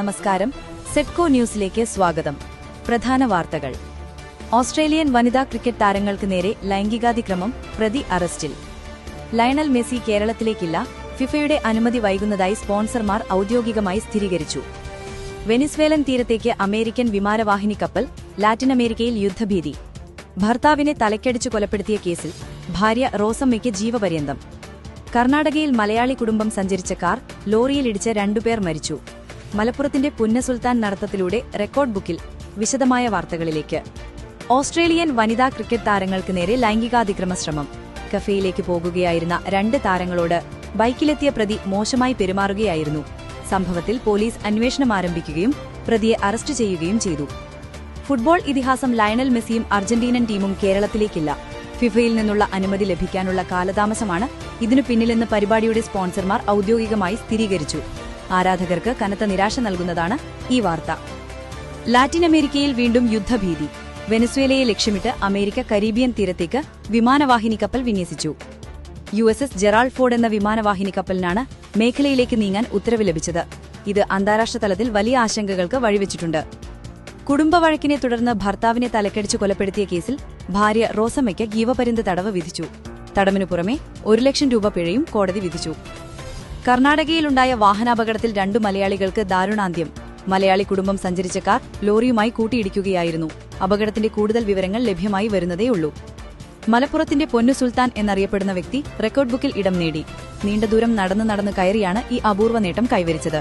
നമസ്കാരം. സെറ്റ്കോ ന്യൂസിലേക്ക് സ്വാഗതം. പ്രധാന വാർത്തകൾ. ഓസ്ട്രേലിയൻ വനിതാ ക്രിക്കറ്റ് താരങ്ങൾക്ക് നേരെ ലൈംഗികാതിക്രമം, പ്രതി അറസ്റ്റിൽ. ലയണൽ മെസ്സി കേരളത്തിലേക്കില്ല, ഫിഫയുടെ അനുമതി വൈകുന്നതായി സ്പോൺസർമാർ ഔദ്യോഗികമായി സ്ഥിരീകരിച്ചു. വെനിസ്വേലൻ തീരത്തേക്ക് അമേരിക്കൻ വിമാനവാഹിനി കപ്പൽ, ലാറ്റിനമേരിക്കയിൽ യുദ്ധഭീതി. ഭർത്താവിനെ തലക്കടിച്ചു കൊലപ്പെടുത്തിയ കേസിൽ ഭാര്യ റോസമ്മയ്ക്ക് ജീവപര്യന്തം. കർണാടകയിൽ മലയാളി കുടുംബം സഞ്ചരിച്ച കാർ ലോറിയിലിടിച്ച് 2 പേർ മരിച്ചു. മലപ്പുറത്തിന്റെ പുന്നസുൽത്താൻ നടത്തത്തിലൂടെ റെക്കോർഡ് ബുക്കിൽ. വിശദമായ വാർത്തകളിലേക്ക്. ഓസ്ട്രേലിയൻ വനിതാ ക്രിക്കറ്റ് താരങ്ങൾക്ക് നേരെ ലൈംഗികാതിക്രമ ശ്രമം. കഫേയിലേക്ക് പോകുകയായിരുന്ന 2 താരങ്ങളോട് ബൈക്കിലെത്തിയ പ്രതി മോശമായി പെരുമാറുകയായിരുന്നു. സംഭവത്തിൽ പോലീസ് അന്വേഷണം ആരംഭിക്കുകയും പ്രതിയെ അറസ്റ്റ് ചെയ്യുകയും ചെയ്തു. ഫുട്ബോൾ ഇതിഹാസം ലയണൽ മെസ്സിയും അർജന്റീനൻ ടീമും കേരളത്തിലേക്കില്ല. ഫിഫയിൽ നിന്നുള്ള അനുമതി ലഭിക്കാനുള്ള കാലതാമസമാണ് ഇതിനു പിന്നിലെന്ന് പരിപാടിയുടെ സ്പോൺസർമാർ ഔദ്യോഗികമായി സ്ഥിരീകരിച്ചു. ആരാധകർക്ക് കനത്ത നിരാശ നൽകുന്നതാണ് ഈ വാർത്ത. ലാറ്റിനമേരിക്കയിൽ വീണ്ടും യുദ്ധഭീതി. വെനസ്വേലയെ ലക്ഷ്യമിട്ട് അമേരിക്ക കരീബിയൻ തീരത്തേക്ക് വിമാനവാഹിനി കപ്പൽ വിന്യസിച്ചു. USS ജെറാൾഡ് ഫോർഡ് എന്ന വിമാനവാഹിനി കപ്പലിനാണ് മേഖലയിലേക്ക് നീങ്ങാൻ ഉത്തരവ് ലഭിച്ചത്. ഇത് അന്താരാഷ്ട്ര തലത്തിൽ വലിയ ആശങ്കകൾക്ക് വഴിവെച്ചിട്ടുണ്ട്. കുടുംബവഴക്കിനെ തുടർന്ന് ഭർത്താവിനെ തലക്കടിച്ചു കൊലപ്പെടുത്തിയ കേസിൽ ഭാര്യ റോസമ്മയ്ക്ക് ജീവപര്യന്ത തടവ് വിധിച്ചു. തടവിനു പുറമെ 1 ലക്ഷം രൂപ പിഴയും കോടതി വിധിച്ചു. കർണാടകയിലുണ്ടായ വാഹനാപകടത്തിൽ 2 മലയാളികൾക്ക് ദാരുണാന്ത്യം. മലയാളി കുടുംബം സഞ്ചരിച്ച കാർ ലോറിയുമായി കൂട്ടിയിടിക്കുകയായിരുന്നു. അപകടത്തിന്റെ കൂടുതൽ വിവരങ്ങൾ ലഭ്യമായി വരുന്നതേയുള്ളൂ. മലപ്പുറത്തിന്റെ പൊന്നു സുൽത്താൻ എന്നറിയപ്പെടുന്ന വ്യക്തി റെക്കോർഡ് ബുക്കിൽ ഇടം നേടി. നീണ്ട ദൂരം നടന്നു കയറിയാണ് ഈ അപൂർവ നേട്ടം കൈവരിച്ചത്.